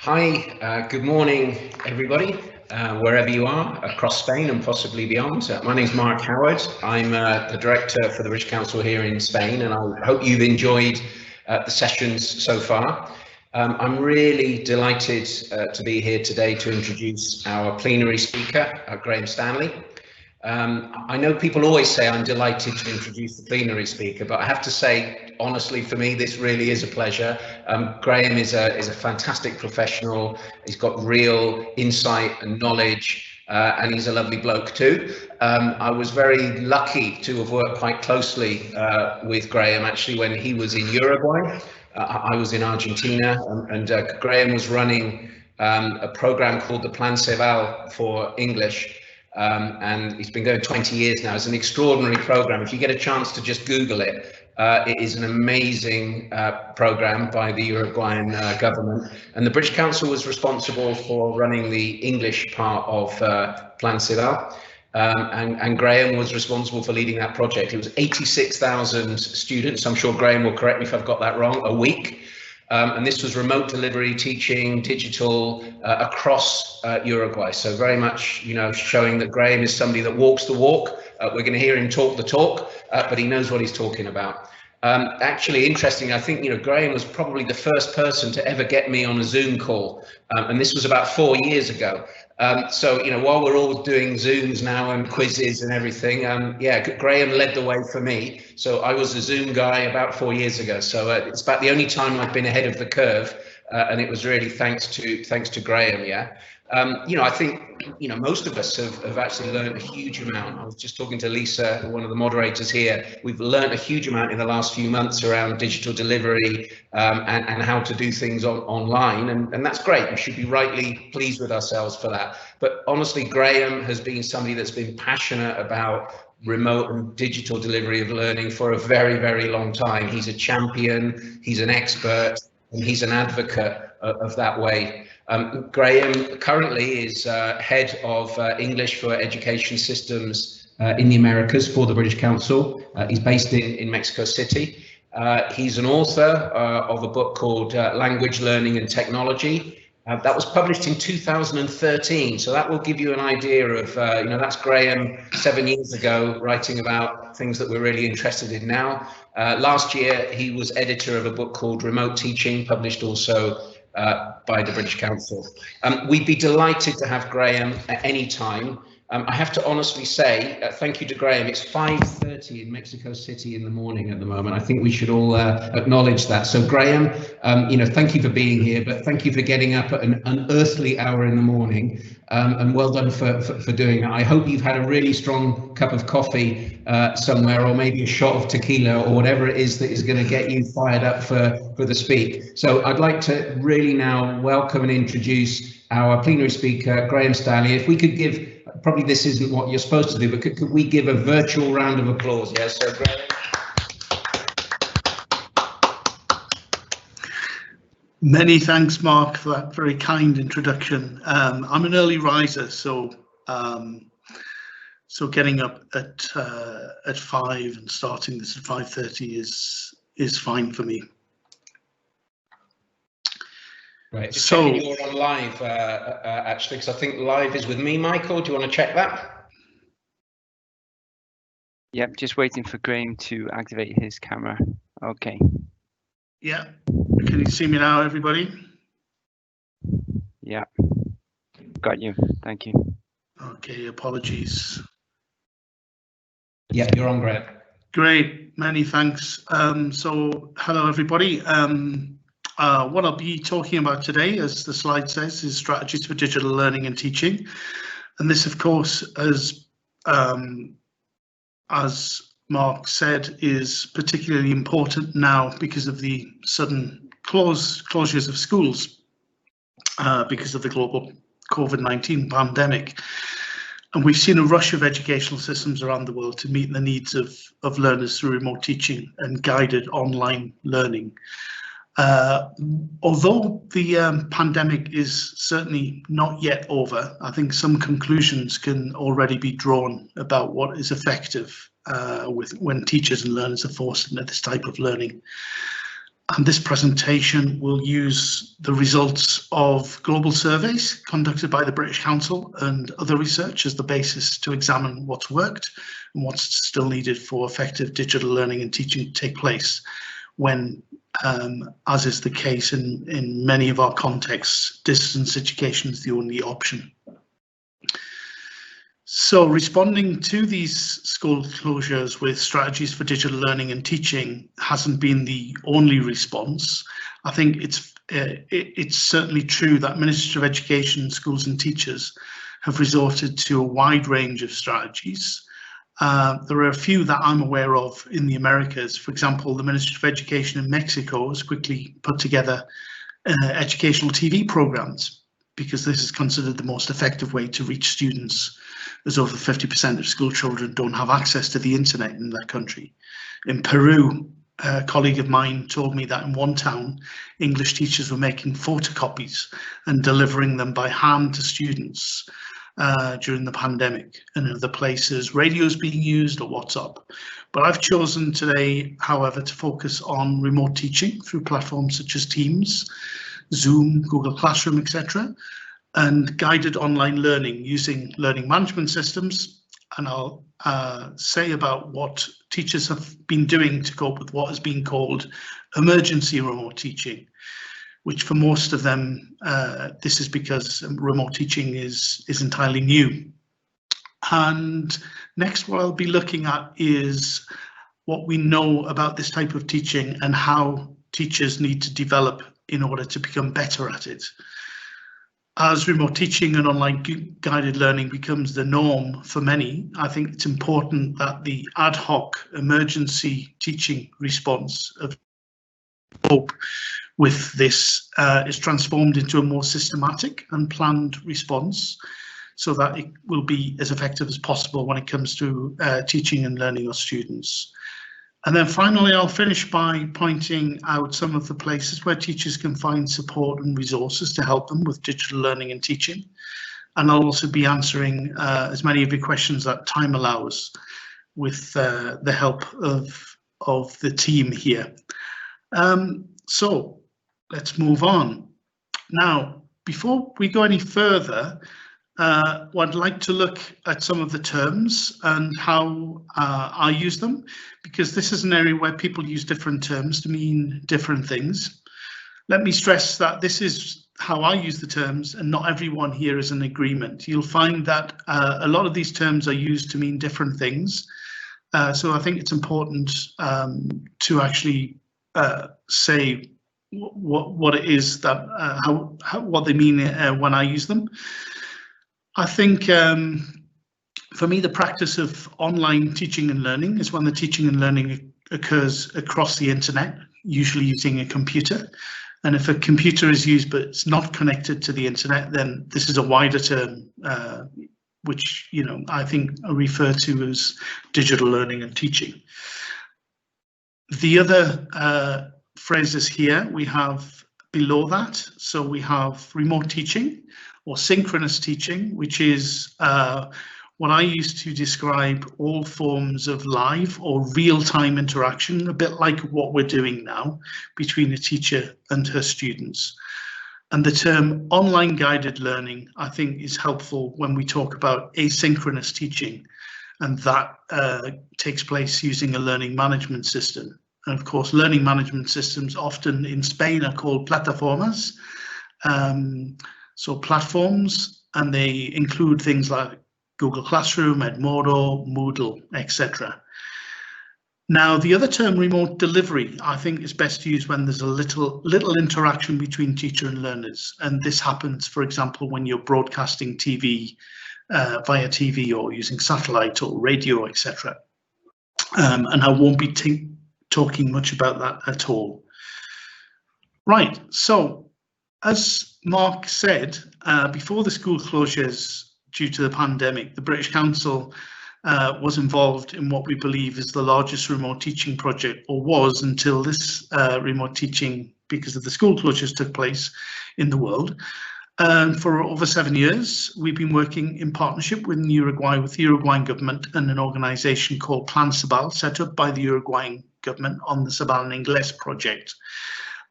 Hi, good morning, everybody, wherever you are across Spain and possibly beyond. My name is Mark Howard. I'm the director for the British Council here in Spain, and I hope you've enjoyed the sessions so far. I'm really delighted to be here today to introduce our plenary speaker, Graham Stanley. I know people always say I'm delighted to introduce the plenary speaker, but I have to say, honestly, for me, this really is a pleasure. Graham is a fantastic professional. He's got real insight and knowledge, and he's a lovely bloke too. I was very lucky to have worked quite closely with Graham actually when he was in Uruguay. I was in Argentina, and Graham was running a program called the Plan Ceval for English. And it's been going 20 years now. It's an extraordinary program. If you get a chance to just Google it, it is an amazing program by the Uruguayan government. And the British Council was responsible for running the English part of Plan Ceval. And Graham was responsible for leading that project. It was 86,000 students. I'm sure Graham will correct me if I've got that wrong, a week. And this was remote delivery, teaching, digital across Uruguay. So very much, showing that Graham is somebody that walks the walk. We're going to hear him talk the talk, but he knows what he's talking about. Actually, interesting, I think, Graham was probably the first person to ever get me on a Zoom call. And this was about 4 years ago. So, while we're all doing Zooms now and quizzes and everything, Graham led the way for me. So I was a Zoom guy about 4 years ago. So it's about the only time I've been ahead of the curve. And it was really thanks to Graham. Yeah. I think, most of us have actually learned a huge amount. I was just talking to Lisa, one of the moderators here. We've learned a huge amount in the last few months around digital delivery and how to do things online. And that's great. We should be rightly pleased with ourselves for that. But honestly, Graham has been somebody that's been passionate about remote and digital delivery of learning for a very, very long time. He's a champion, he's an expert, and he's an advocate of that way. Graham currently is head of English for Education Systems in the Americas for the British Council. He's based in Mexico City. He's an author of a book called Language Learning and Technology. That was published in 2013, so that will give you an idea of, that's Graham 7 years ago writing about things that we're really interested in now. Last year, he was editor of a book called Remote Teaching, published also by the British Council. We'd be delighted to have Graham at any time. I have to honestly say, thank you to Graham. It's 5:30 in Mexico City in the morning at the moment. I think we should all acknowledge that. So Graham, thank you for being here, but thank you for getting up at an unearthly hour in the morning, and well done for doing that. I hope you've had a really strong cup of coffee somewhere, or maybe a shot of tequila, or whatever it is that is going to get you fired up for the speak. So I'd like to really now welcome and introduce our plenary speaker, Graham Stanley. If we could give, probably this isn't what you're supposed to do, but could we give a virtual round of applause? Yeah, so Graham. Many thanks, Mark, for that very kind introduction. I'm an early riser, so getting up at 5 and starting this at 5:30 is fine for me. Right, just checking you're on live, actually, because I think live is with me, Michael. Do you want to check that? Yep, just waiting for Graham to activate his camera. Okay. Yeah, can you see me now, everybody? Yeah, got you. Thank you. Okay, apologies. Yeah, you're on, Graham. Great, many thanks. So, hello, everybody. What I'll be talking about today, as the slide says, is strategies for digital learning and teaching. And this, of course, as Mark said, is particularly important now because of the sudden closures of schools because of the global COVID-19 pandemic. And we've seen a rush of educational systems around the world to meet the needs of learners through remote teaching and guided online learning. Although the pandemic is certainly not yet over, I think some conclusions can already be drawn about what is effective when teachers and learners are forced into this type of learning. And this presentation will use the results of global surveys conducted by the British Council and other research as the basis to examine what's worked and what's still needed for effective digital learning and teaching to take place when, as is the case in many of our contexts, distance education is the only option. So responding to these school closures with strategies for digital learning and teaching hasn't been the only response. I think it's certainly true that Ministry of Education, schools and teachers have resorted to a wide range of strategies. There are a few that I'm aware of in the Americas. For example, the Ministry of Education in Mexico has quickly put together educational TV programs because this is considered the most effective way to reach students, as over 50% of school children don't have access to the internet in that country. In Peru, a colleague of mine told me that in one town, English teachers were making photocopies and delivering them by hand to students during the pandemic. And in other places, radio's being used or WhatsApp. But I've chosen today, however, to focus on remote teaching through platforms such as Teams, Zoom, Google Classroom, etc., and guided online learning using learning management systems. And I'll say about what teachers have been doing to cope with what has been called emergency remote teaching, which for most of them, this is because remote teaching is entirely new. And next, what I'll be looking at is what we know about this type of teaching and how teachers need to develop in order to become better at it. As remote teaching and online guided learning becomes the norm for many, I think it's important that the ad hoc emergency teaching response of cope with this is transformed into a more systematic and planned response so that it will be as effective as possible when it comes to teaching and learning our students. And then finally, I'll finish by pointing out some of the places where teachers can find support and resources to help them with digital learning and teaching. And I'll also be answering as many of your questions that time allows with the help of the team here. So let's move on. Now, before we go any further, I'd like to look at some of the terms and how I use them, because this is an area where people use different terms to mean different things. Let me stress that this is how I use the terms and not everyone here is in agreement. You'll find that a lot of these terms are used to mean different things. So I think it's important to actually say what it is that what they mean when I use them. I think for me, the practice of online teaching and learning is when the teaching and learning occurs across the internet, usually using a computer. And if a computer is used but it's not connected to the internet, then this is a wider term, which I think I refer to as digital learning and teaching. The other phrases here we have below that. So we have remote teaching or synchronous teaching, which is what I use to describe all forms of live or real-time interaction, a bit like what we're doing now between a teacher and her students. And the term online guided learning, I think, is helpful when we talk about asynchronous teaching, and that takes place using a learning management system. And of course, learning management systems often in Spain are called plataformas. So platforms, and they include things like Google Classroom, Edmodo, Moodle, etc. Now, the other term, remote delivery, I think is best used when there's a little interaction between teacher and learners. And this happens, for example, when you're broadcasting TV via TV or using satellite or radio, etc. And I won't be talking much about that at all. Right, so as Mark said, before the school closures due to the pandemic, the British Council was involved in what we believe is the largest remote teaching project, or was until this remote teaching, because of the school closures, took place in the world. And for over 7 years, we've been working in partnership with Uruguay, with the Uruguayan government and an organisation called Plan Sabal, set up by the Uruguayan government on the Sabal en Inglés project.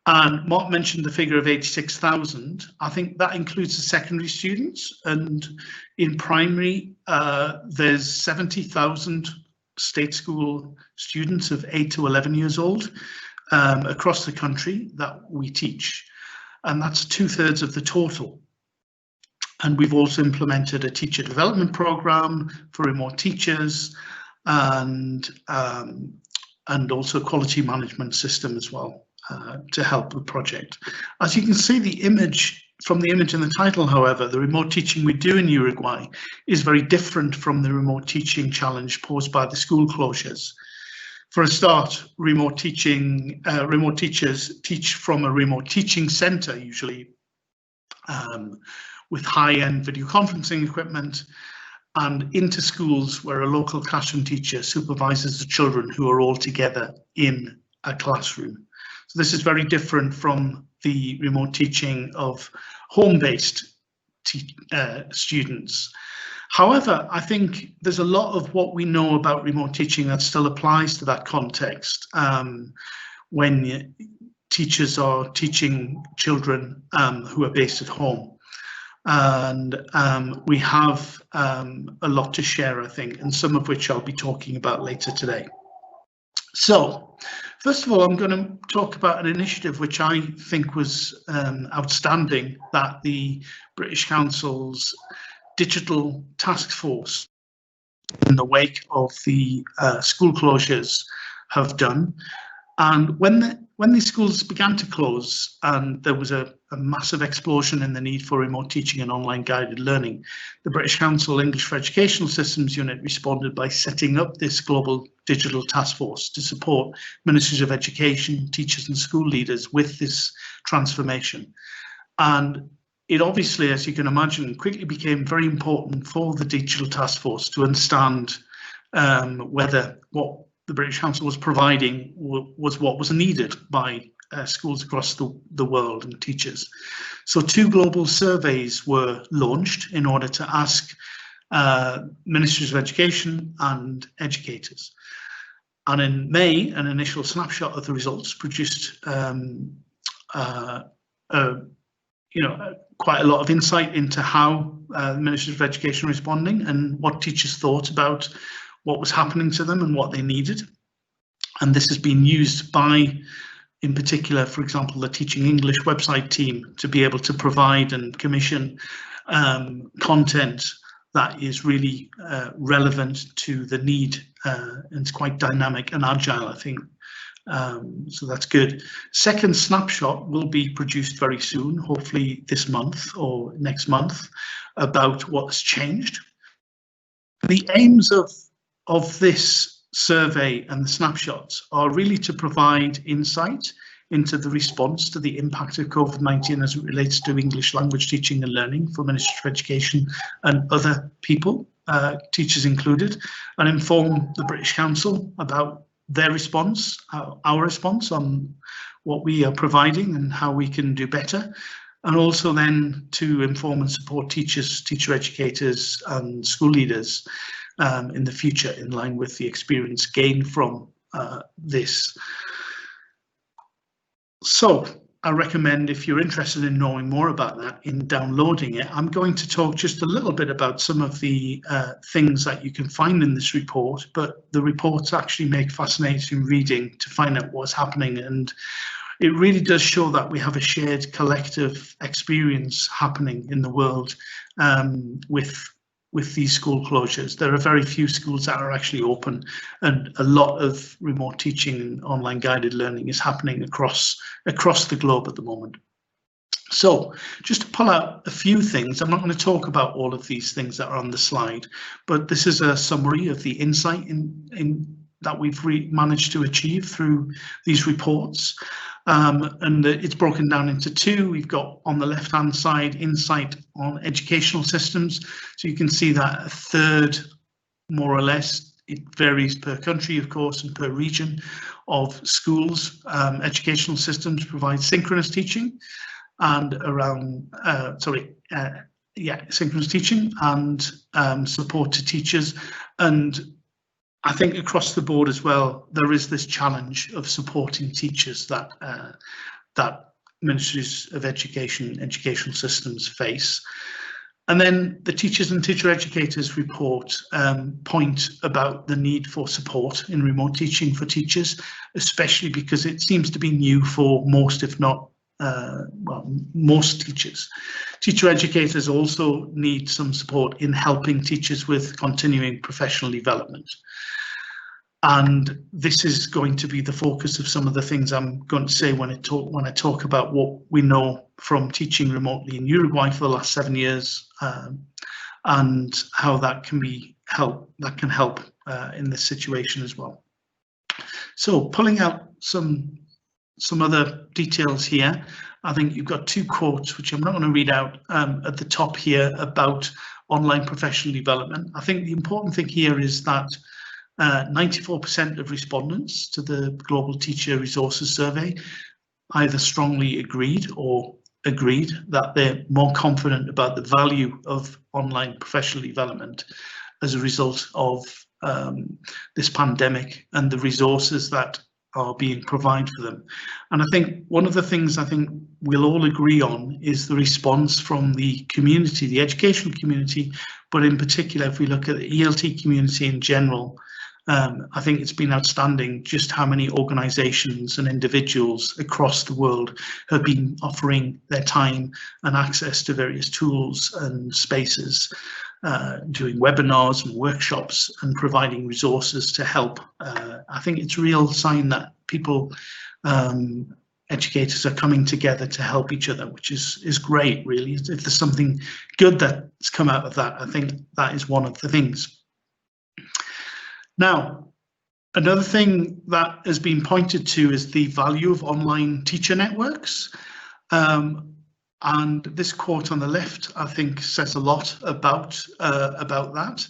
And Mark mentioned the figure of 86,000. I think that includes the secondary students. And in primary, there's 70,000 state school students of 8 to 11 years old across the country that we teach. And that's 2/3 of the total. And we've also implemented a teacher development program for remote teachers and also a quality management system as well to help the project. As you can see, from the image in the title, however, the remote teaching we do in Uruguay is very different from the remote teaching challenge posed by the school closures. For a start, remote teachers teach from a remote teaching center, usually with high-end video conferencing equipment, and into schools where a local classroom teacher supervises the children who are all together in a classroom. So this is very different from the remote teaching of home-based students. However, I think there's a lot of what we know about remote teaching that still applies to that context when teachers are teaching children who are based at home. And we have a lot to share, I think, and some of which I'll be talking about later today. So, first of all, I'm going to talk about an initiative which I think was outstanding, that the British Council's digital task force in the wake of the school closures have done. And when these schools began to close and there was a massive explosion in the need for remote teaching and online guided learning, the British Council English for Educational Systems Unit responded by setting up this global digital task force to support ministries of education, teachers and school leaders with this transformation. And it obviously, as you can imagine, quickly became very important for the digital task force to understand whether what the British Council was providing was what was needed by schools across the world and teachers. So 2 global surveys were launched in order to ask ministries of education and educators. And in May, an initial snapshot of the results produced quite a lot of insight into how the Ministry of Education are responding and what teachers thought about what was happening to them and what they needed. And this has been used by, in particular, for example, the Teaching English website team to be able to provide and commission content that is really relevant to the need, and it's quite dynamic and agile, I think. So that's good. Second snapshot will be produced very soon, hopefully this month or next month, about what's changed. The aims of this survey and the snapshots are really to provide insight into the response to the impact of COVID-19 as it relates to English language teaching and learning for Ministry of Education and other people, teachers included, and inform the British Council about their response, our response on what we are providing and how we can do better, and also then to inform and support teachers, teacher educators and school leaders in the future in line with the experience gained from this. So I recommend, if you're interested in knowing more about that, in downloading it. I'm going to talk just a little bit about some of the things that you can find in this report, but the reports actually make fascinating reading to find out what's happening, and it really does show that we have a shared collective experience happening in the world with these school closures. There are very few schools that are actually open, and a lot of remote teaching and online guided learning is happening across the globe at the moment. So just to pull out a few things, I'm not going to talk about all of these things that are on the slide, but this is a summary of the insight that we've managed to achieve through these reports. And it's broken down into 2. We've got on the left hand side insight on educational systems. So you can see that 1/3, more or less, it varies per country, of course, and per region, of schools, educational systems provide synchronous teaching. and around, synchronous teaching and support to teachers. And I think across the board as well, there is this challenge of supporting teachers that that ministries of education, educational systems face. And then the Teachers and Teacher Educators report point about the need for support in remote teaching for teachers, especially because it seems to be new for most, if not most teachers. Teacher educators also need some support in helping teachers with continuing professional development. And this is going to be the focus of some of the things I'm going to say when I talk about what we know from teaching remotely in Uruguay for the last 7 years, and how that can help in this situation as well. So pulling out some other details here, I think you've got 2 quotes which I'm not going to read out at the top here about online professional development. I think the important thing here is that 94% of respondents to the Global Teacher Resources Survey either strongly agreed or agreed that they're more confident about the value of online professional development as a result of this pandemic and the resources that are being provided for them. And I think one of the things I think we'll all agree on is the response from the community, the educational community, but in particular, if we look at the ELT community in general, I think it's been outstanding just how many organisations and individuals across the world have been offering their time and access to various tools and spaces, doing webinars and workshops and providing resources to help. I think it's a real sign that people, educators, are coming together to help each other, which is great, really. If there's something good that's come out of that, I think that is one of the things. Now, another thing that has been pointed to is the value of online teacher networks. And this quote on the left, I think, says a lot about that.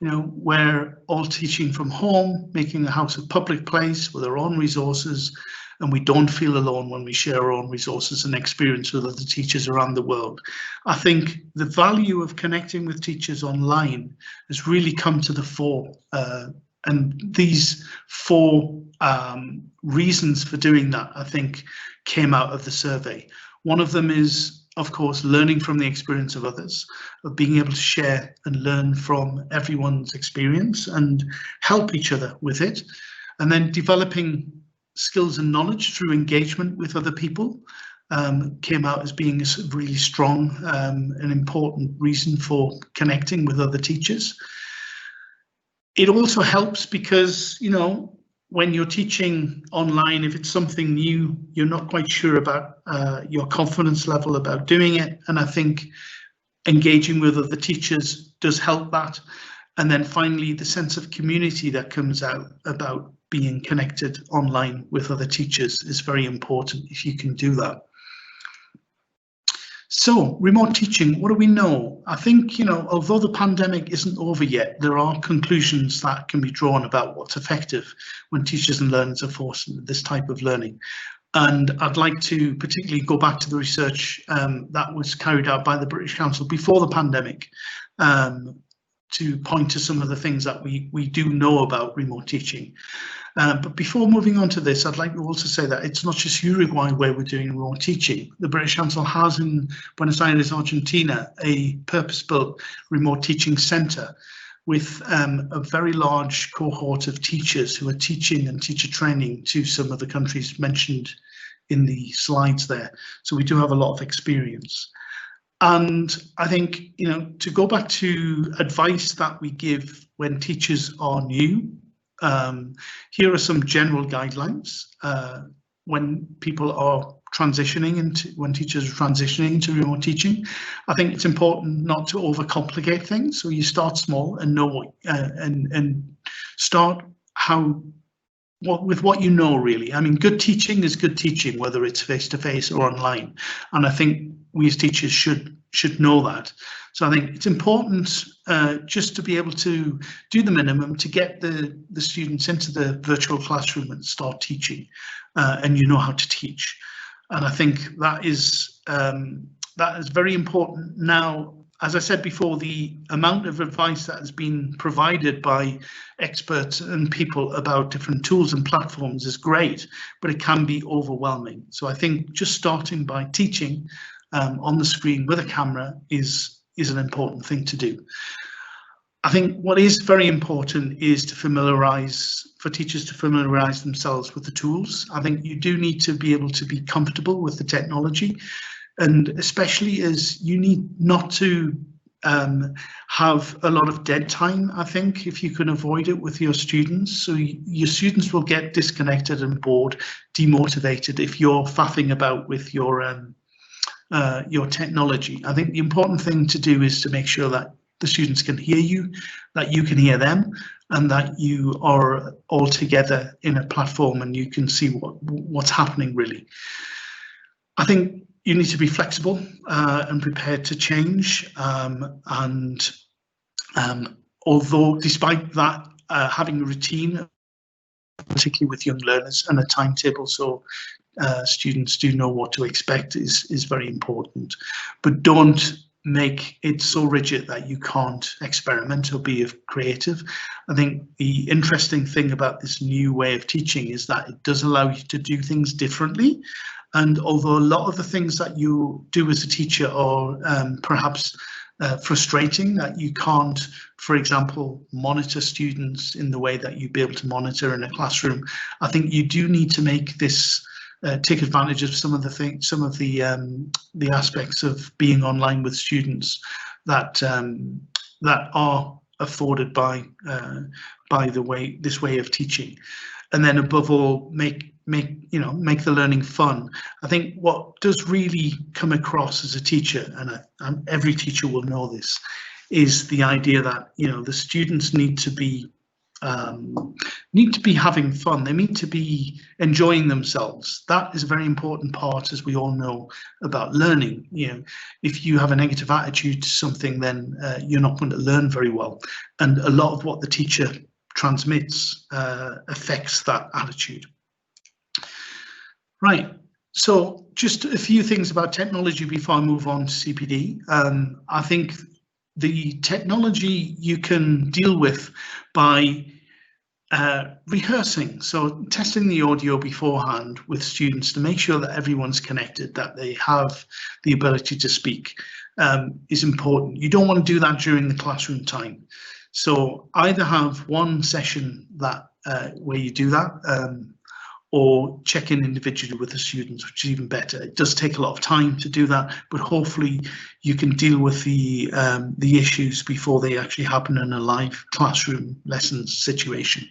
You know, we're all teaching from home, making the house a public place with our own resources, and we don't feel alone when we share our own resources and experience with other teachers around the world. I think the value of connecting with teachers online has really come to the fore. And these 4 reasons for doing that, I think, came out of the survey. One of them is, of course, learning from the experience of others, of being able to share and learn from everyone's experience and help each other with it. And then developing skills and knowledge through engagement with other people came out as being a really strong and important reason for connecting with other teachers. It also helps because, you know, when you're teaching online, if it's something new, you're not quite sure about your confidence level about doing it. And I think engaging with other teachers does help that. And then finally, the sense of community that comes out about being connected online with other teachers is very important if you can do that. So, remote teaching, what do we know? I think, you know, although the pandemic isn't over yet, there are conclusions that can be drawn about what's effective when teachers and learners are forced into this type of learning. And I'd like to particularly go back to the research that was carried out by the British Council before the pandemic to point to some of the things that we do know about remote teaching. But before moving on to this, I'd like to also say that it's not just Uruguay where we're doing remote teaching. The British Council has in Buenos Aires, Argentina, a purpose-built remote teaching centre with a very large cohort of teachers who are teaching and teacher training to some of the countries mentioned in the slides there. So we do have a lot of experience. And I think, you know, to go back to advice that we give when teachers are new, here are some general guidelines when people are transitioning into, when teachers are transitioning into remote teaching. I think it's important not to overcomplicate things. So you start small and know and start with what you know, really. I mean, good teaching is good teaching, whether it's face-to-face or online. And I think we as teachers should know that. So I think it's important just to be able to do the minimum to get the students into the virtual classroom and start teaching, and you know how to teach. And I think that is very important. Now, as I said before, the amount of advice that has been provided by experts and people about different tools and platforms is great, but it can be overwhelming. So I think just starting by teaching on the screen with a camera is an important thing to do. I think what is very important is for teachers to familiarize themselves with the tools. I think you do need to be able to be comfortable with the technology, and especially as you need not to have a lot of dead time, I think, if you can avoid it with your students. So your students will get disconnected and bored, demotivated if you're faffing about with your technology. I think the important thing to do is to make sure that the students can hear you, that you can hear them, and that you are all together in a platform and you can see what's happening really. I think you need to be flexible and prepared to change. Although despite that, having a routine, particularly with young learners, and a timetable so students do know what to expect is very important. But don't make it so rigid that you can't experiment or be creative. I think the interesting thing about this new way of teaching is that it does allow you to do things differently. And although a lot of the things that you do as a teacher are perhaps frustrating, that you can't, for example, monitor students in the way that you'd be able to monitor in a classroom, I think you do need to make this take advantage of some of the aspects of being online with students that are afforded by this way of teaching, and then above all make the learning fun. I think what does really come across as a teacher, and every teacher will know this, is the idea that the students need to be having fun. They need to be enjoying themselves. That is a very important part, as we all know, about learning. If you have a negative attitude to something, then you're not going to learn very well. And a lot of what the teacher transmits affects that attitude. Right. So just a few things about technology before I move on to CPD. I think the technology you can deal with by rehearsing, so testing the audio beforehand with students to make sure that everyone's connected, that they have the ability to speak, is important. You don't want to do that during the classroom time. So either have one session where you do that, or check in individually with the students, which is even better. It does take a lot of time to do that, but hopefully you can deal with the issues before they actually happen in a live classroom lessons situation.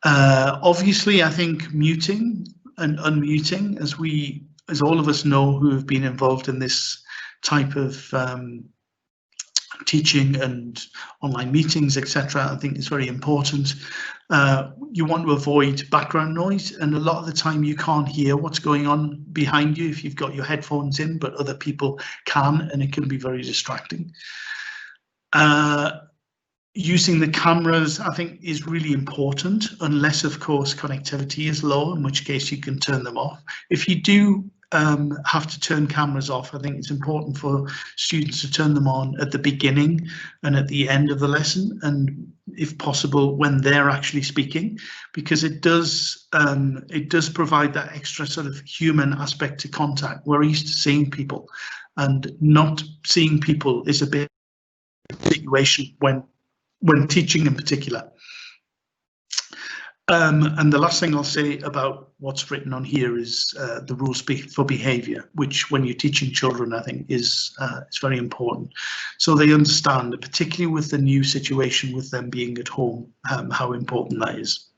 Obviously, I think muting and unmuting, as all of us know who have been involved in this type of teaching and online meetings, etc., I think is very important. You want to avoid background noise, and a lot of the time you can't hear what's going on behind you if you've got your headphones in, but other people can, and it can be very distracting. Using the cameras, I think, is really important, unless, of course, connectivity is low, in which case you can turn them off. If you do have to turn cameras off, I think it's important for students to turn them on at the beginning and at the end of the lesson, and if possible when they're actually speaking, because it does provide that extra sort of human aspect to contact. We're used to seeing people, and not seeing people is a bit of a situation when teaching in particular. And the last thing I'll say about what's written on here is the rules for behaviour, which when you're teaching children, I think is very important. So they understand, particularly with the new situation with them being at home, how important that is.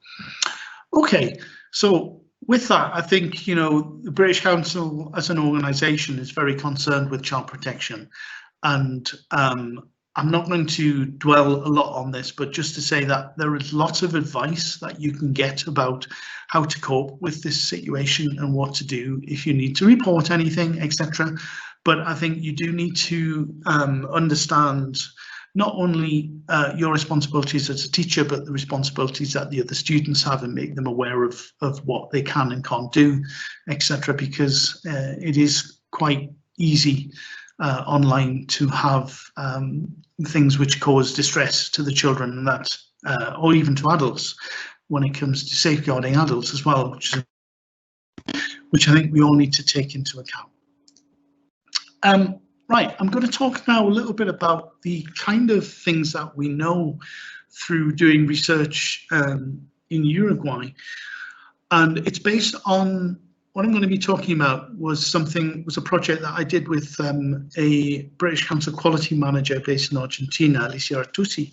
Okay, so with that, I think, the British Council as an organisation is very concerned with child protection. And I'm not going to dwell a lot on this, but just to say that there is lots of advice that you can get about how to cope with this situation and what to do if you need to report anything, etc. But I think you do need to understand not only your responsibilities as a teacher, but the responsibilities that the other students have, and make them aware of what they can and can't do, etc. Because it is quite easy online to have things which cause distress to the children, and that, or even to adults, when it comes to safeguarding adults as well, which I think we all need to take into account. Right, I'm going to talk now a little bit about the kind of things that we know through doing research in Uruguay, and it's based on what I'm going to be talking about was a project that I did with a British Council quality manager based in Argentina, Alicia Artusi,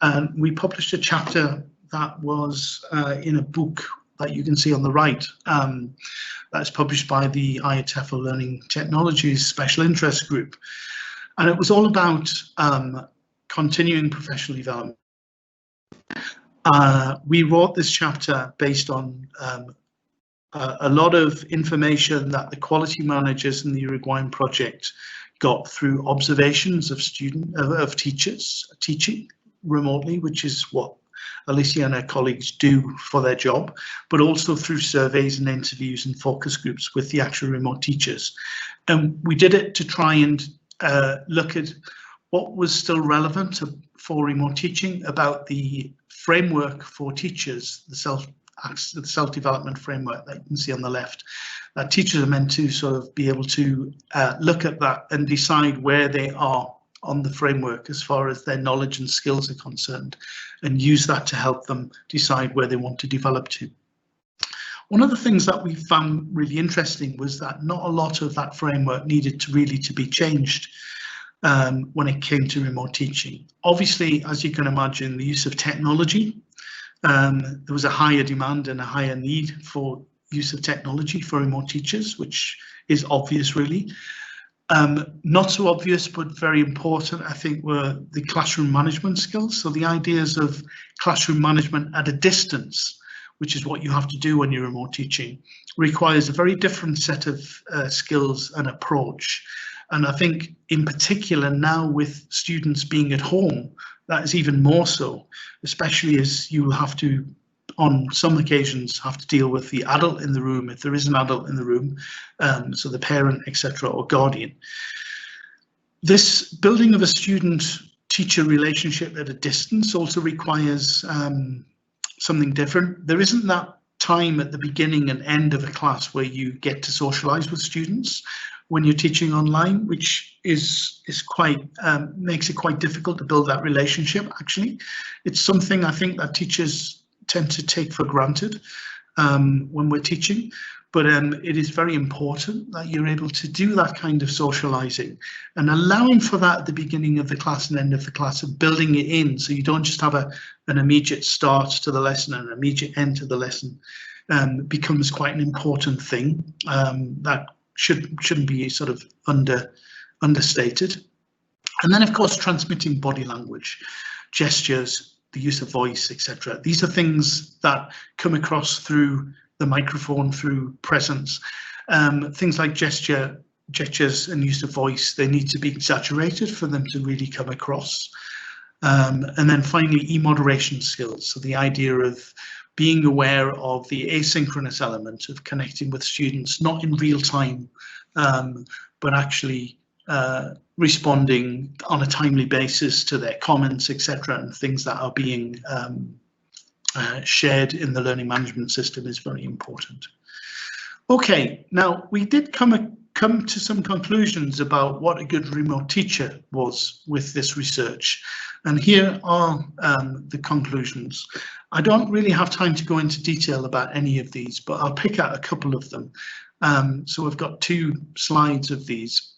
and we published a chapter that was in a book that you can see on the right. That's published by the IATEFL Learning Technologies Special Interest Group. And it was all about continuing professional development. We wrote this chapter based on a lot of information that the quality managers in the Uruguayan project got through observations of teachers teaching remotely, which is what Alicia and her colleagues do for their job, but also through surveys and interviews and focus groups with the actual remote teachers. And we did it to try and look at what was still relevant for remote teaching about the framework for teachers, the self-development framework that you can see on the left. Teachers are meant to sort of be able to look at that and decide where they are on the framework as far as their knowledge and skills are concerned, and use that to help them decide where they want to develop to. One of the things that we found really interesting was that not a lot of that framework needed to really be changed when it came to remote teaching. Obviously, as you can imagine, the use of technology, there was a higher demand and a higher need for use of technology for remote teachers, which is obvious really. Not so obvious, but very important, I think, were the classroom management skills. So the ideas of classroom management at a distance, which is what you have to do when you're remote teaching, requires a very different set of skills and approach. And I think in particular now with students being at home, that is even more so, especially as you will have to, on some occasions, have to deal with the adult in the room, if there is an adult in the room, so the parent, etc., or guardian. This building of a student-teacher relationship at a distance also requires something different. There isn't that time at the beginning and end of a class where you get to socialize with students when you're teaching online, which is quite makes it quite difficult to build that relationship. Actually, it's something I think that teachers tend to take for granted when we're teaching, but it is very important that you're able to do that kind of socializing and allowing for that at the beginning of the class and end of the class, and building it in so you don't just have an immediate start to the lesson and an immediate end to the lesson. Becomes quite an important thing that shouldn't be sort of understated. And then, of course, transmitting body language, gestures, the use of voice, etc. These are things that come across through the microphone, through presence. Things like gestures and use of voice, they need to be exaggerated for them to really come across. And then finally, e-moderation skills. So the idea of being aware of the asynchronous element of connecting with students, not in real time, but actually responding on a timely basis to their comments, etc., and things that are being shared in the learning management system is very important. Okay, now we did come to some conclusions about what a good remote teacher was with this research, and here are the conclusions. I don't really have time to go into detail about any of these, but I'll pick out a couple of them. So we've got 2 slides of these,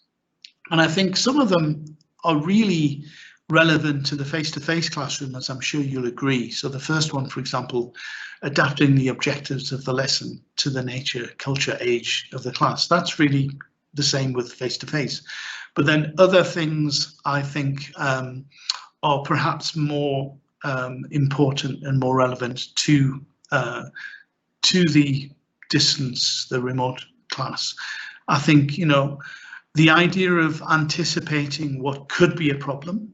and I think some of them are really relevant to the face-to-face classroom, as I'm sure you'll agree. So the first one, for example, adapting the objectives of the lesson to the nature, culture, age of the class. That's really the same with face-to-face. But then other things I think are perhaps more important and more relevant to the distance, the remote class. I think, you know, The idea of anticipating what could be a problem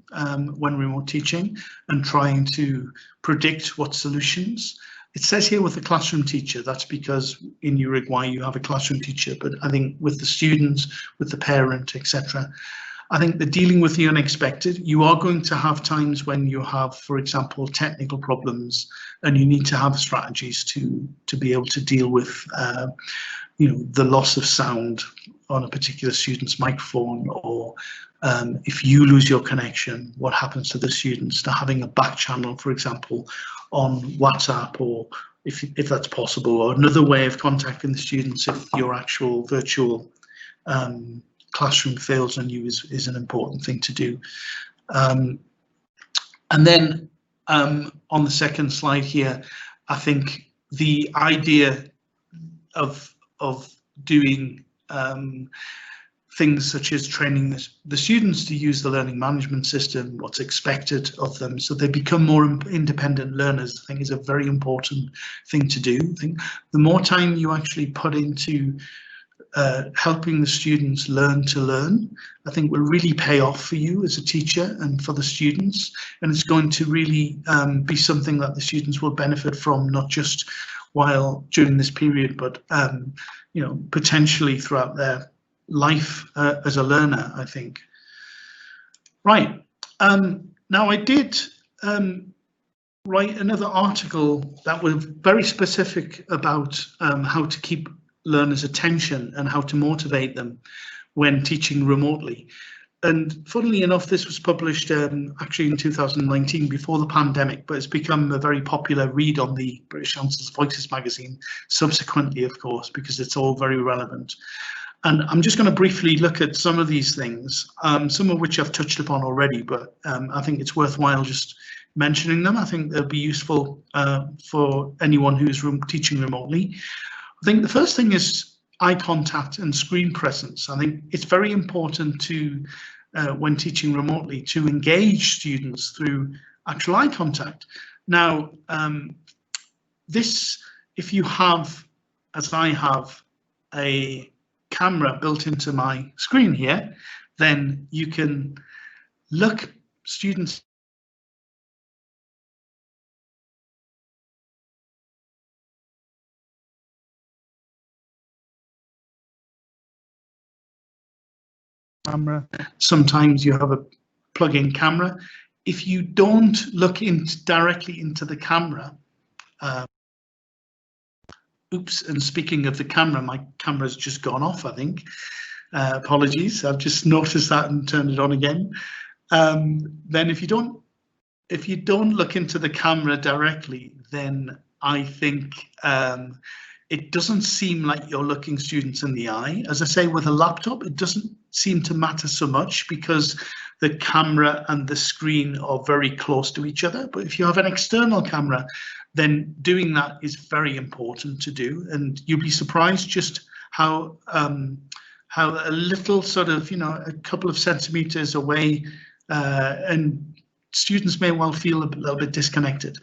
when remote teaching and trying to predict what solutions. It says here with the classroom teacher, that's because in Uruguay you have a classroom teacher, but I think with the students, with the parent, etc. I think the dealing with the unexpected, you are going to have times when you have, for example, technical problems, and you need to have strategies to be able to deal with the loss of sound on a particular student's microphone, or if you lose your connection, what happens to the students, to having a back channel, for example, on WhatsApp, or if that's possible, or another way of contacting the students if your actual virtual classroom fails on you is an important thing to do. And then on the second slide here, I think the idea of doing things such as training the students to use the learning management system, what's expected of them, so they become more independent learners, I think is a very important thing to do. I think the more time you actually put into helping the students learn to learn, I think will really pay off for you as a teacher and for the students, and it's going to really be something that the students will benefit from, not just during this period, but potentially throughout their life as a learner, I think. Right, now I did write another article that was very specific about how to keep learners' attention and how to motivate them when teaching remotely. And funnily enough, this was published actually in 2019, before the pandemic, but it's become a very popular read on the British Chancellor's Voices magazine subsequently, of course, because it's all very relevant. And I'm just going to briefly look at some of these things, some of which I've touched upon already, but I think it's worthwhile just mentioning them. I think they'll be useful for anyone who's teaching remotely. I think the first thing is eye contact and screen presence. I think it's very important to, when teaching remotely, to engage students through actual eye contact. Now, if you have, as I have, a camera built into my screen here, then you can look students camera. Sometimes you have a plug-in camera. If you don't look directly into the camera, oops, and speaking of the camera, my camera's just gone off, I think. Apologies, I've just noticed that and turned it on again. Then if you don't look into the camera directly, then I think it doesn't seem like you're looking students in the eye. As I say, with a laptop, it doesn't seem to matter so much because the camera and the screen are very close to each other. But if you have an external camera, then doing that is very important to do. And you'll be surprised just how a little sort of, a couple of centimeters away, and students may well feel a little bit disconnected.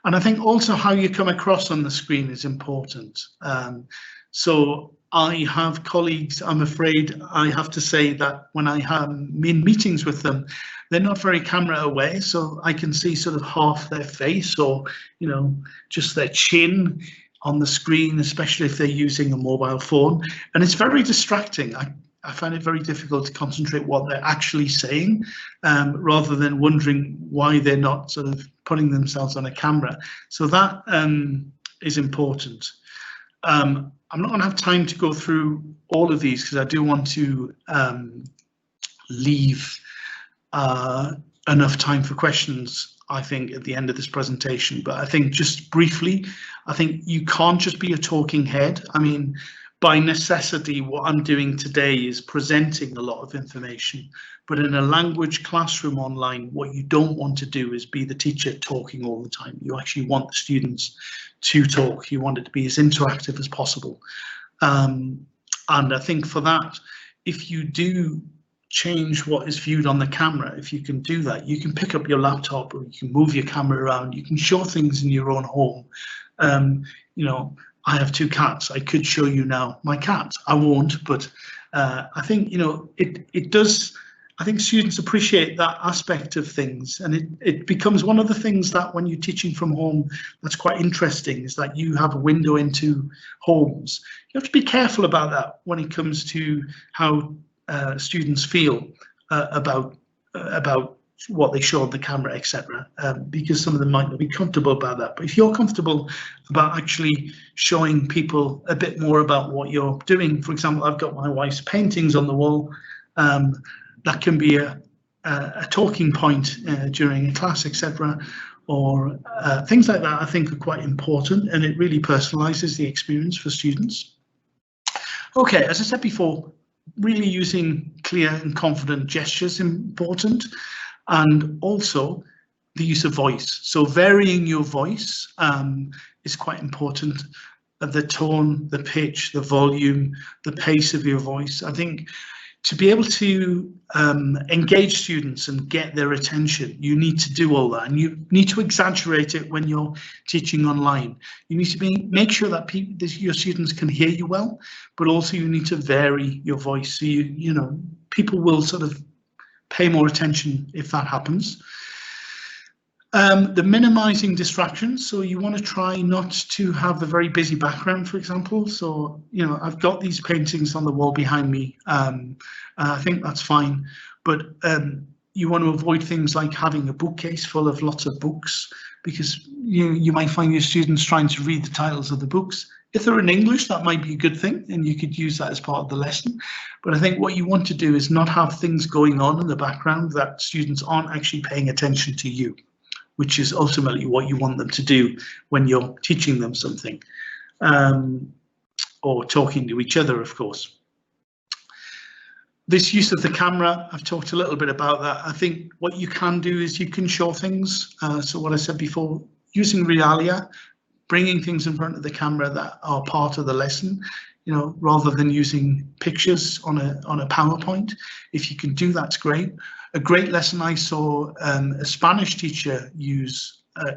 And I think also how you come across on the screen is important. So I have colleagues, I'm afraid I have to say that when I have in meetings with them, they're not very camera away, so I can see sort of half their face or, just their chin on the screen, especially if they're using a mobile phone. And it's very distracting. I find it very difficult to concentrate what they're actually saying, rather than wondering why they're not sort of putting themselves on a camera. So that is important. I'm not going to have time to go through all of these because I do want to leave enough time for questions, I think, at the end of this presentation. But I think just briefly, I think you can't just be a talking head. I mean, by necessity, what I'm doing today is presenting a lot of information, but in a language classroom online, what you don't want to do is be the teacher talking all the time. You actually want the students to talk. You want it to be as interactive as possible. And I think for that, if you do change what is viewed on the camera, if you can do that, you can pick up your laptop or you can move your camera around, you can show things in your own home. I have two cats. I could show you now my cat. I won't, but I think, you know, it does. I think students appreciate that aspect of things, and it becomes one of the things that when you're teaching from home, that's quite interesting, is that you have a window into homes. You have to be careful about that when it comes to how students feel about what they show on the camera, etc. Because some of them might not be comfortable about that. But if you're comfortable about actually showing people a bit more about what you're doing, for example, I've got my wife's paintings on the wall. That can be a talking point during a class, etc. Or things like that I think are quite important, and it really personalizes the experience for students. Okay, as I said before, really using clear and confident gestures is important, and also the use of voice. So varying your voice is quite important. The tone, the pitch, the volume, the pace of your voice. I think to be able to engage students and get their attention, you need to do all that, and you need to exaggerate it when you're teaching online. You need to make sure that your students can hear you well, but also you need to vary your voice. So you know, people will sort of pay more attention if that happens. The minimizing distractions. So you want to try not to have a very busy background, for example. So, you know, I've got these paintings on the wall behind me. I think that's fine, but you want to avoid things like having a bookcase full of lots of books, because you might find your students trying to read the titles of the books. If they're in English, that might be a good thing, and you could use that as part of the lesson. But I think what you want to do is not have things going on in the background that students aren't actually paying attention to you, which is ultimately what you want them to do when you're teaching them something, or talking to each other, of course. This use of the camera, I've talked a little bit about that. I think what you can do is you can show things. So what I said before, using realia, bringing things in front of the camera that are part of the lesson, you know, rather than using pictures on a PowerPoint. If you can do that's great. A great lesson I saw a Spanish teacher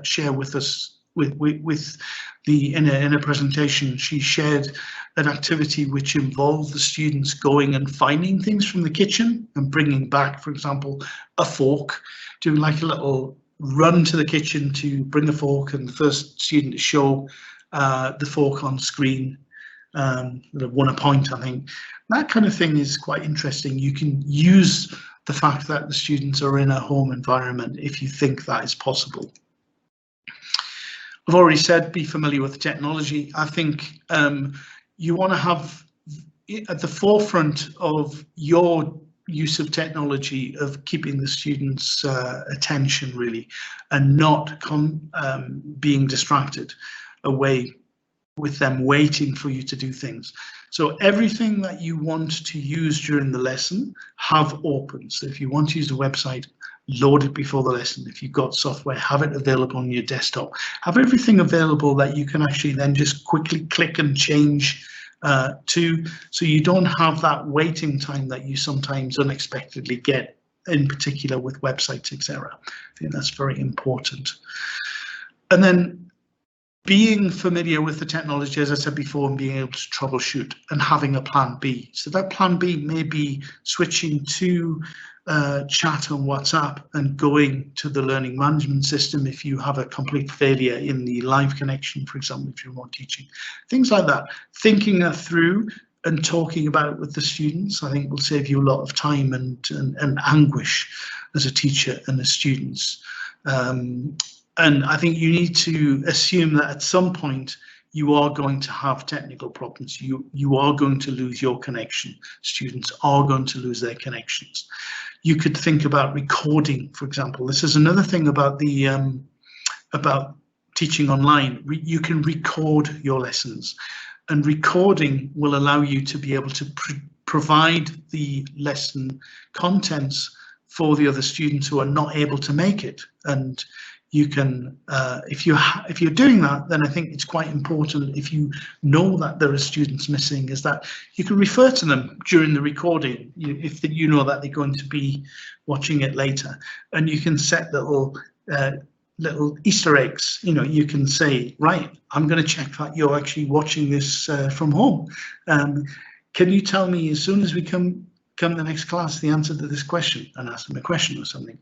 share with us in a presentation. She shared an activity which involved the students going and finding things from the kitchen and bringing back, for example, a fork, doing like a little run to the kitchen to bring a fork, and the first student to show the fork on screen won a point, I think. That kind of thing is quite interesting. You can use the fact that the students are in a home environment if you think that is possible. I've already said be familiar with the technology. I think you want to have at the forefront of your use of technology of keeping the students' attention really, and not being distracted away with them waiting for you to do things. So everything that you want to use during the lesson, have open. So if you want to use a website, load it before the lesson. If you've got software, have it available on your desktop. Have everything available that you can actually then just quickly click and change to, so you don't have that waiting time that you sometimes unexpectedly get, in particular with websites, etc. I think that's very important. And then being familiar with the technology, as I said before, and being able to troubleshoot and having a plan B. So that plan B may be switching to chat on WhatsApp and going to the learning management system if you have a complete failure in the live connection, for example, if you're remote teaching. Things like that. Thinking that through and talking about it with the students, I think will save you a lot of time and anguish as a teacher and as students. And I think you need to assume that at some point you are going to have technical problems. You are going to lose your connection. Students are going to lose their connections. You could think about recording, for example. This is another thing about the about teaching online. You can record your lessons, and recording will allow you to be able to provide the lesson contents for the other students who are not able to make it. And you can, if you're doing that, then I think it's quite important, if you know that there are students missing, is that you can refer to them during the recording, if you know that they're going to be watching it later, and you can set little Easter eggs. You know, you can say, right, I'm going to check that you're actually watching this from home. can you tell me as soon as we come the next class the answer to this question, and ask them a question or something.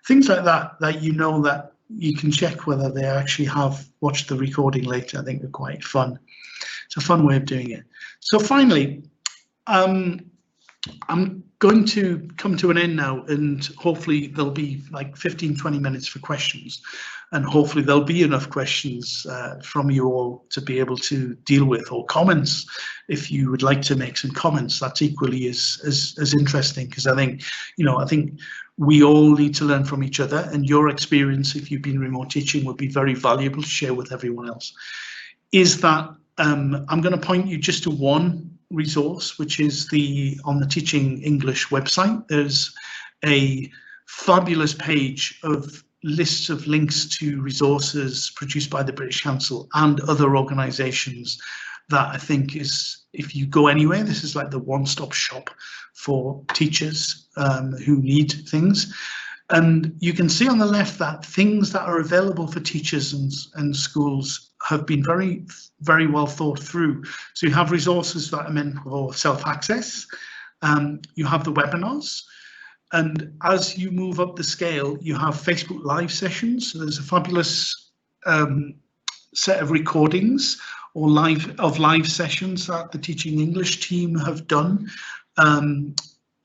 Things like that, that you know that you can check whether they actually have watched the recording later, I think are quite fun. It's a fun way of doing it. So finally, I'm going to come to an end now, and hopefully there'll be like 15-20 minutes for questions, and hopefully there'll be enough questions from you all to be able to deal with, or comments. If you would like to make some comments, that's equally as interesting, because I think, you know, I think we all need to learn from each other, and your experience, if you've been remote teaching, would be very valuable to share with everyone else. Is that I'm going to point you just to one resource, which is on the Teaching English website. There's a fabulous page of lists of links to resources produced by the British Council and other organisations that I think is, if you go anywhere, this is like the one-stop shop for teachers who need things. And you can see on the left that things that are available for teachers and schools have been very, very well thought through. So you have resources that are meant for self-access. You have the webinars. And as you move up the scale, you have Facebook Live sessions. So there's a fabulous set of recordings or live sessions that the Teaching English team have done on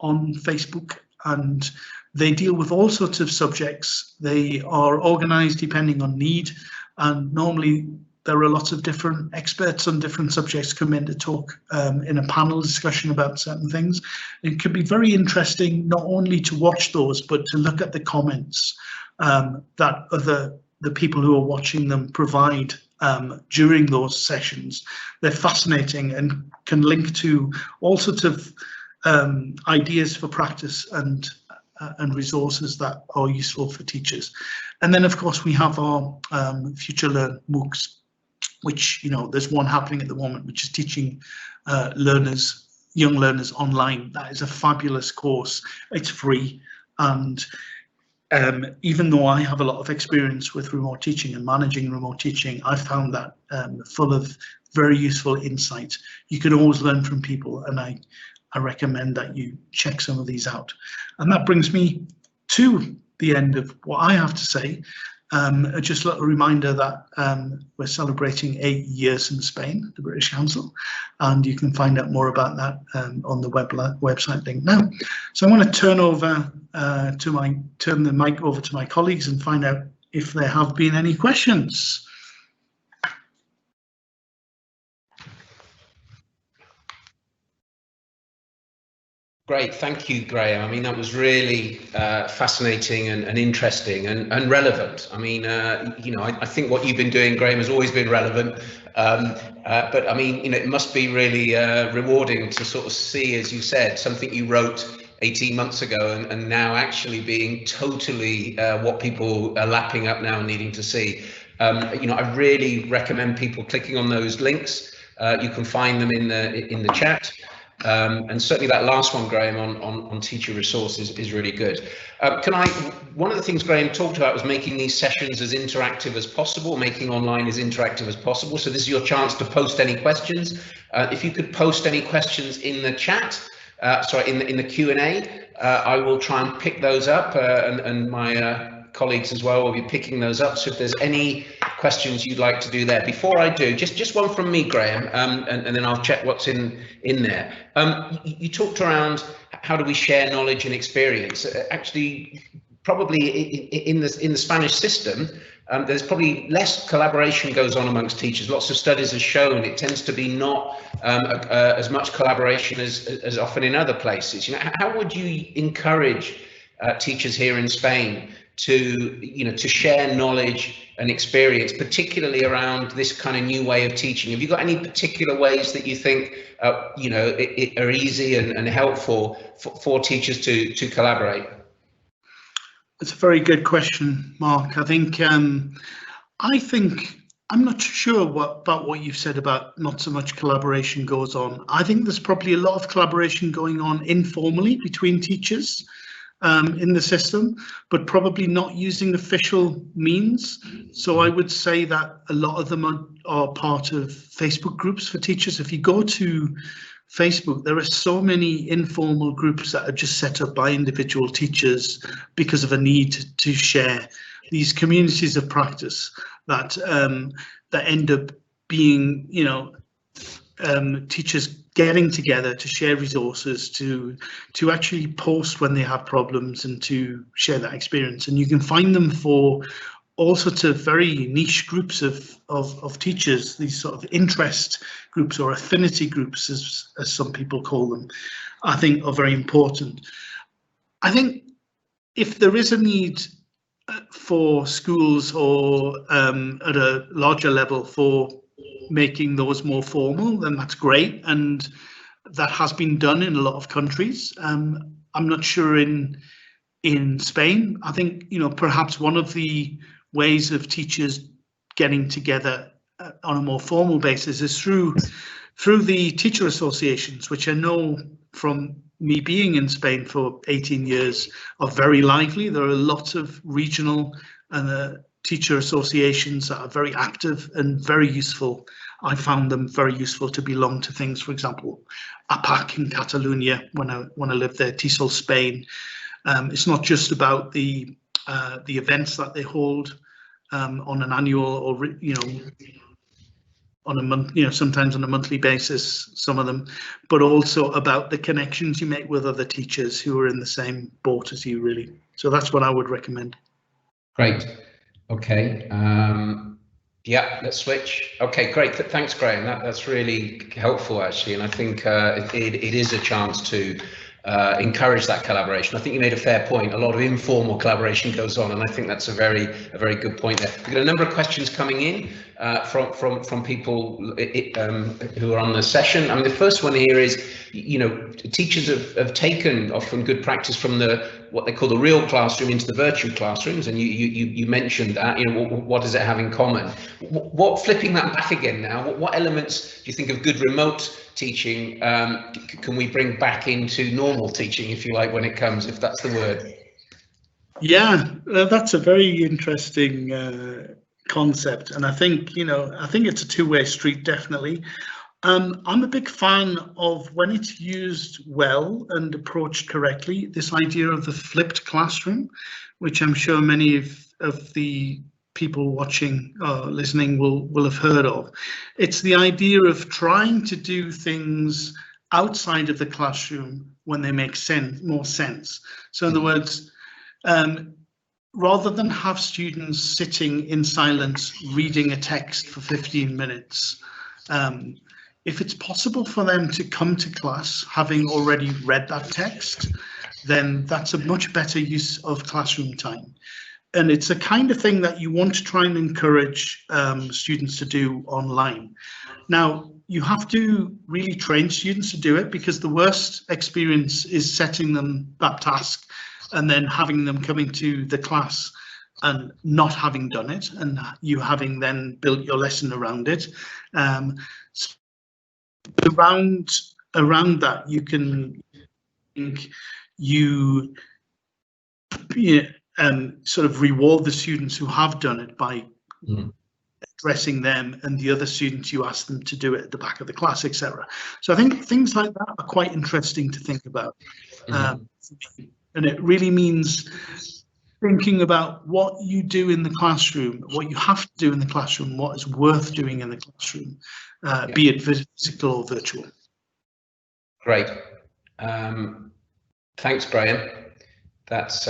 Facebook, and they deal with all sorts of subjects. They are organised depending on need, and normally there are lots of different experts on different subjects come in to talk in a panel discussion about certain things. It could be very interesting not only to watch those, but to look at the comments that the people who are watching them provide during those sessions. They're fascinating and can link to all sorts of ideas for practice and resources that are useful for teachers. And then of course we have our Future Learn MOOCs, which, you know, there's one happening at the moment, which is teaching young learners online. That is a fabulous course. It's free, and even though I have a lot of experience with remote teaching and managing remote teaching, I found that full of very useful insight. You can always learn from people, and I recommend that you check some of these out. And that brings me to the end of what I have to say. Just a little reminder that we're celebrating 8 years in Spain, the British Council, and you can find out more about that on the website link now. So I'm going to turn the mic over to my colleagues and find out if there have been any questions. Great, thank you, Graham. I mean, that was really fascinating and interesting and relevant. I mean, you know, I think what you've been doing, Graham, has always been relevant. But I mean, you know, it must be really rewarding to sort of see, as you said, something you wrote 18 months ago and now actually being totally what people are lapping up now and needing to see. You know, I really recommend people clicking on those links. You can find them in the chat. And certainly that last one, Graham, on teacher resources is really good. One of the things Graham talked about was making these sessions as interactive as possible, making online as interactive as possible. So this is your chance to post any questions. If you could post any questions in the chat, in the Q&A, I will try and pick those up, and my colleagues as well will be picking those up. So if there's any questions you'd like to do there, before I do, just one from me, Graham, and then I'll check what's in there. You talked around how do we share knowledge and experience. Actually, probably in the Spanish system, there's probably less collaboration goes on amongst teachers. Lots of studies have shown it tends to be not as much collaboration as often in other places. You know, how would you encourage teachers here in Spain to share knowledge and experience, particularly around this kind of new way of teaching? Have you got any particular ways that you think are easy and helpful for teachers to collaborate? It's a very good question, Mark. I think I'm not sure about what you've said about not so much collaboration goes on. I think there's probably a lot of collaboration going on informally between teachers in the system, but probably not using official means. So I would say that a lot of them are part of Facebook groups for teachers. If you go to Facebook, there are so many informal groups that are just set up by individual teachers because of a need to share these communities of practice that that end up being, you know, teachers getting together to share resources, to actually post when they have problems and to share that experience. And you can find them for all sorts of very niche groups of teachers, these sort of interest groups or affinity groups, as some people call them, I think are very important. I think if there is a need for schools or at a larger level for making those more formal, then that's great, and that has been done in a lot of countries. I'm not sure in Spain. I think, you know, perhaps one of the ways of teachers getting together on a more formal basis is through the teacher associations, which I know from me being in Spain for 18 years are very lively. There are lots of regional and teacher associations that are very active and very useful. I found them very useful to belong to things, for example, APAC in Catalonia when I lived there, TESOL Spain. It's not just about the events that they hold on an annual or, you know, on a month, you know, sometimes on a monthly basis, some of them, but also about the connections you make with other teachers who are in the same boat as you, really. So that's what I would recommend. Great. Okay. Yeah, let's switch. Okay, great. Thanks, Graham. That's really helpful, actually, and I think it is a chance to encourage that collaboration. I think you made a fair point. A lot of informal collaboration goes on, and I think that's a very good point there. We've got a number of questions coming in from people who are on the session. I mean, the first one here is, you know, teachers have taken often good practice from what they call the real classroom into the virtual classrooms, and you mentioned that. You know, what does it have in common? What flipping that back again now? What elements do you think of good remote teaching can we bring back into normal teaching, if you like, when it comes, if that's the word? Yeah, that's a very interesting concept, and I think, you know, I think it's a two-way street, definitely. I'm a big fan of, when it's used well and approached correctly, this idea of the flipped classroom, which I'm sure many of the people watching or listening will have heard of. It's the idea of trying to do things outside of the classroom when they make more sense. So in other words, rather than have students sitting in silence reading a text for 15 minutes, if it's possible for them to come to class having already read that text, then that's a much better use of classroom time. And it's a kind of thing that you want to try and encourage students to do online. Now, you have to really train students to do it, because the worst experience is setting them that task and then having them coming to the class and not having done it, and you having then built your lesson around it. So around that, you can sort of reward the students who have done it by addressing them and the other students you ask them to do it at the back of the class, etc. So I think things like that are quite interesting to think about. And it really means thinking about what you do in the classroom, what you have to do in the classroom, what is worth doing in the classroom, be it physical or virtual. Great. Thanks, Graham. Thanks,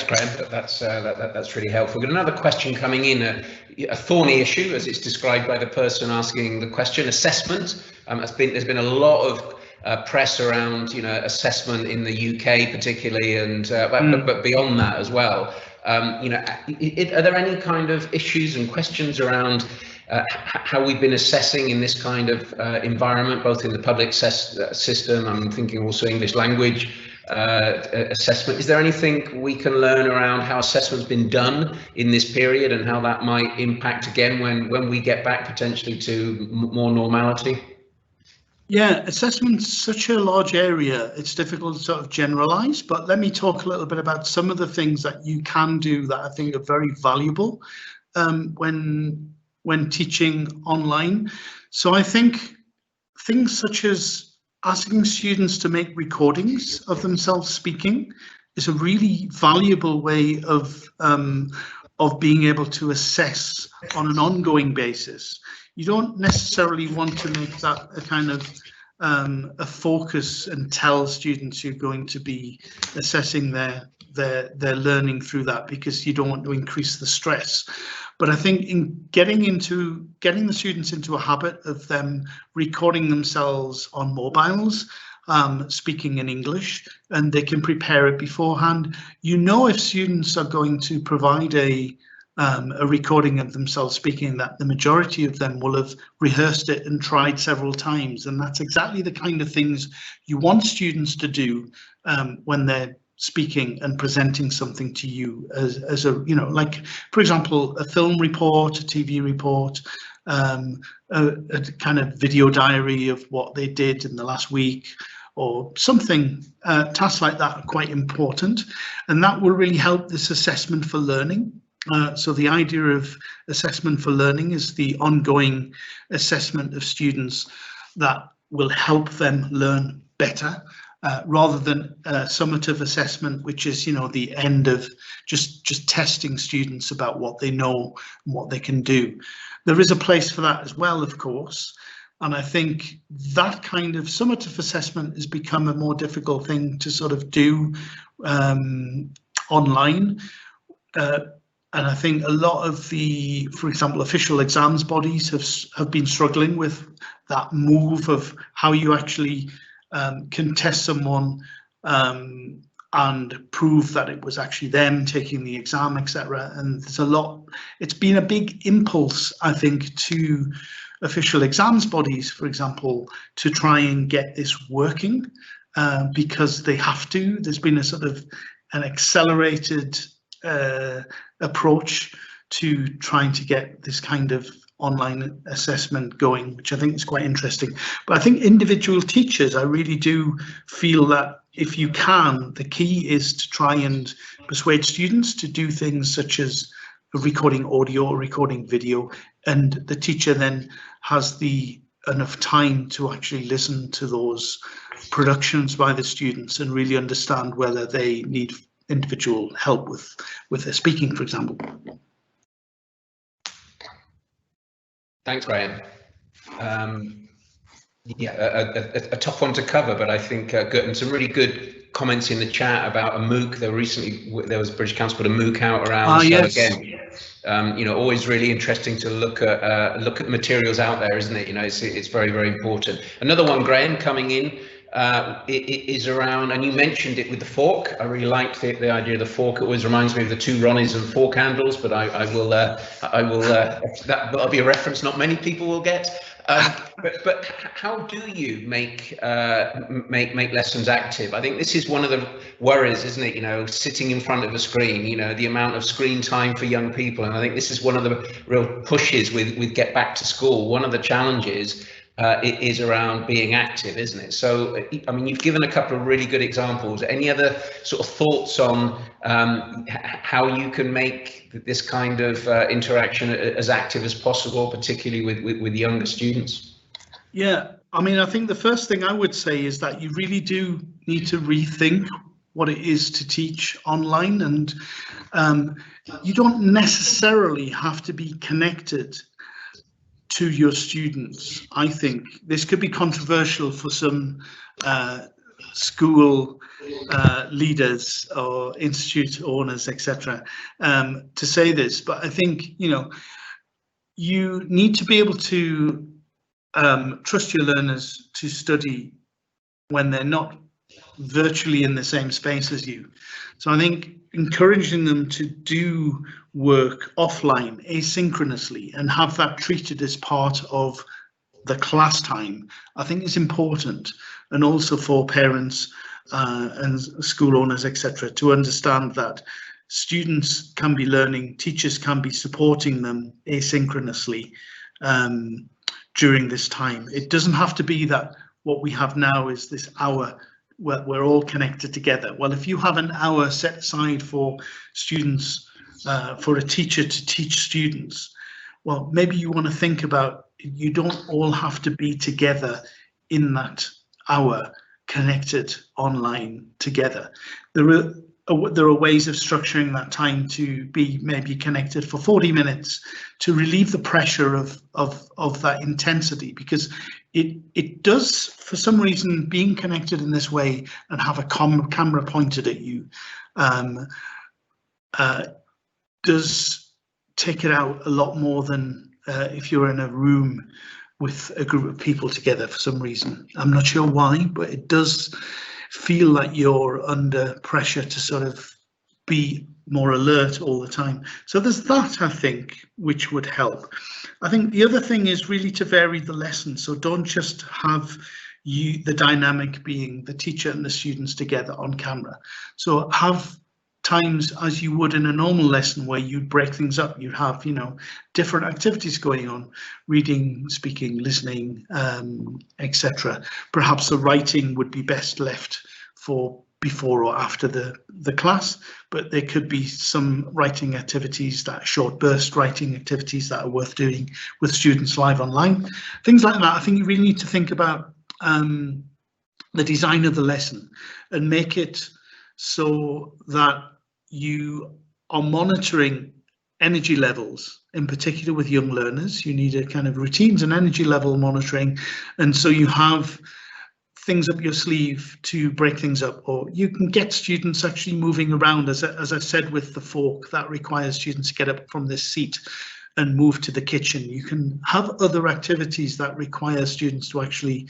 Graham. That's really helpful. We've got another question coming in, a thorny issue, as it's described by the person asking the question. Assessment. There's been a lot of press around, you know, assessment in the UK particularly, and but beyond that as well. You know, are there any kind of issues and questions around how we've been assessing in this kind of environment, both in the public system? I'm thinking also English language assessment. Is there anything we can learn around how assessment's been done in this period, and how that might impact again when we get back potentially to more normality? Yeah, assessment's such a large area, it's difficult to sort of generalize, but let me talk a little bit about some of the things that you can do that I think are very valuable when teaching online. So I think things such as asking students to make recordings of themselves speaking is a really valuable way of being able to assess on an ongoing basis. You don't necessarily want to make that a kind of a focus and tell students you're going to be assessing their learning through that, because you don't want to increase the stress. But I think in getting the students into a habit of them recording themselves on mobiles, speaking in English, and they can prepare it beforehand. You know, if students are going to provide a recording of themselves speaking, that the majority of them will have rehearsed it and tried several times, and that's exactly the kind of things you want students to do when they're speaking and presenting something to you as a, you know, like, for example, a film report, a TV report, a kind of video diary of what they did in the last week, or something. Tasks like that are quite important, and that will really help this assessment for learning. So the idea of assessment for learning is the ongoing assessment of students that will help them learn better, rather than summative assessment, which is, you know, the end of just testing students about what they know and what they can do. There is a place for that as well, of course. And I think that kind of summative assessment has become a more difficult thing to sort of do online. And I think a lot of the, for example, official exams bodies have been struggling with that move of how you actually can test someone and prove that it was actually them taking the exam, etc. And there's a lot, it's been a big impulse, I think, to official exams bodies, for example, to try and get this working because they have to. There's been a sort of an accelerated approach to trying to get this kind of online assessment going, which I think is quite interesting. But I think individual teachers, I really do feel that if you can, the key is to try and persuade students to do things such as recording audio or recording video, and the teacher then has enough time to actually listen to those productions by the students and really understand whether they need individual help with their speaking, for example. Thanks, Graham. Yeah, a tough one to cover, but I think good, and some really good comments in the chat about a MOOC. There was British Council put a MOOC out around. So yes. Again, you know, always really interesting to look at materials out there, isn't it? You know, it's very, very important. Another one, Graham, coming in. It is around, and you mentioned it with the fork. I really liked the idea of the fork. It always reminds me of the two Ronnies and fork handles, but that'll be a reference not many people will get. But how do you make lessons active? I think this is one of the worries, isn't it? You know, sitting in front of a screen, you know, the amount of screen time for young people, and I think this is one of the real pushes with Get Back to School. One of the challenges it is around being active, isn't it? So, I mean, you've given a couple of really good examples. Any other sort of thoughts on how you can make this kind of interaction as active as possible, particularly with younger students? Yeah, I mean, I think the first thing I would say is that you really do need to rethink what it is to teach online, and you don't necessarily have to be connected to your students. I think this could be controversial for some school leaders or institute owners, etc., to say this, but I think, you know, you need to be able to trust your learners to study when they're not virtually in the same space as you. So I think encouraging them to do work offline asynchronously and have that treated as part of the class time, I think is important, and also for parents and school owners, etc., to understand that students can be learning, teachers can be supporting them asynchronously during this time. It doesn't have to be that what we have now is this hour where we're all connected together. Well, if you have an hour set aside for students, for a teacher to teach students, well, maybe you want to think about, you don't all have to be together in that hour connected online together. There are ways of structuring that time to be maybe connected for 40 minutes to relieve the pressure of that intensity, because it does, for some reason, being connected in this way and have a camera pointed at you does take it out a lot more than if you're in a room with a group of people together for some reason. I'm not sure why, but it does feel like you're under pressure to sort of be more alert all the time. So there's that, I think, which would help. I think the other thing is really to vary the lesson. So don't just have the dynamic being the teacher and the students together on camera. So have times as you would in a normal lesson where you'd break things up. You'd have, different activities going on, reading, speaking, listening, etc. Perhaps the writing would be best left for before or after the class, but there could be some writing activities, that short burst writing activities that are worth doing with students live online. Things like that. I think you really need to think about the design of the lesson and make it so that you are monitoring energy levels, in particular with young learners. You need a kind of routines and energy level monitoring, and so you have things up your sleeve to break things up, or you can get students actually moving around. As I said with the fork, that requires students to get up from this seat and move to the kitchen. You can have other activities that require students to actually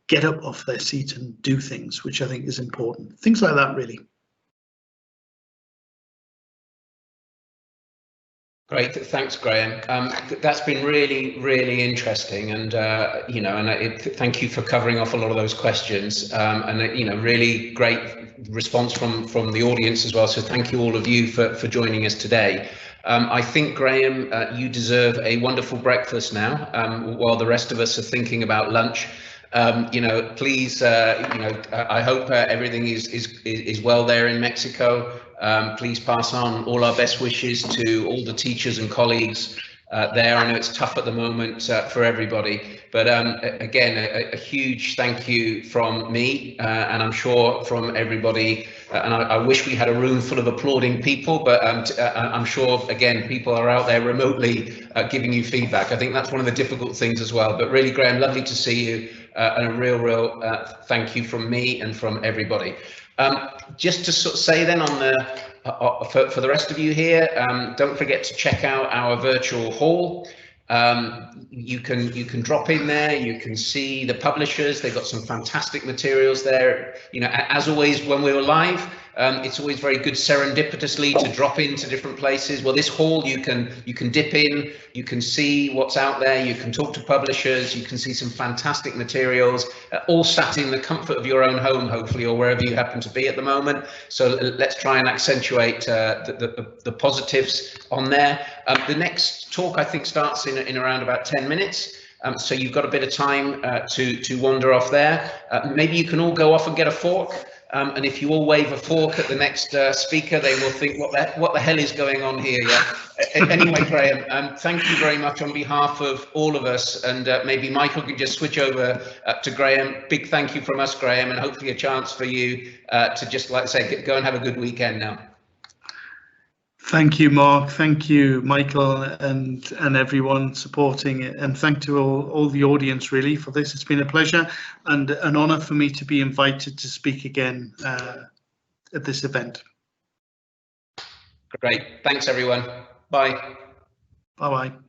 get up off their seat and do things, which I think is important. Things like that, really. Great, thanks, Graham. That's been really, really interesting, and thank you for covering off a lot of those questions. Really great response from the audience as well. So thank you all of you for joining us today. I think, Graham, you deserve a wonderful breakfast now, while the rest of us are thinking about lunch. Please, I hope everything is well there in Mexico. Please pass on all our best wishes to all the teachers and colleagues there. I know it's tough at the moment for everybody, but again, a huge thank you from me, and I'm sure from everybody. And I wish we had a room full of applauding people, but I'm sure, again, people are out there remotely giving you feedback. I think that's one of the difficult things as well. But really, Graham, lovely to see you, and a real thank you from me and from everybody. Just to sort of say then on the for the rest of you here, don't forget to check out our virtual hall. You can drop in there. You can see the publishers. They've got some fantastic materials there. As always, when we were live, it's always very good serendipitously to drop into different places. Well, this hall, you can dip in, you can see what's out there, you can talk to publishers, you can see some fantastic materials, all sat in the comfort of your own home, hopefully, or wherever you happen to be at the moment. So let's try and accentuate the positives on there. The next talk, I think, starts in around about 10 minutes. So you've got a bit of time to wander off there. Maybe you can all go off and get a fork. And if you all wave a fork at the next speaker, they will think, what the hell is going on here? Yeah. Anyway, Graham, thank you very much on behalf of all of us. And maybe Michael can just switch over to Graham. Big thank you from us, Graham, and hopefully a chance for you to just, like I say, go and have a good weekend now. Thank you, Mark. Thank you, Michael, and everyone supporting it. And thank to all the audience, really, for this. It's been a pleasure and an honour for me to be invited to speak again at this event. Great. Thanks, everyone. Bye. Bye-bye.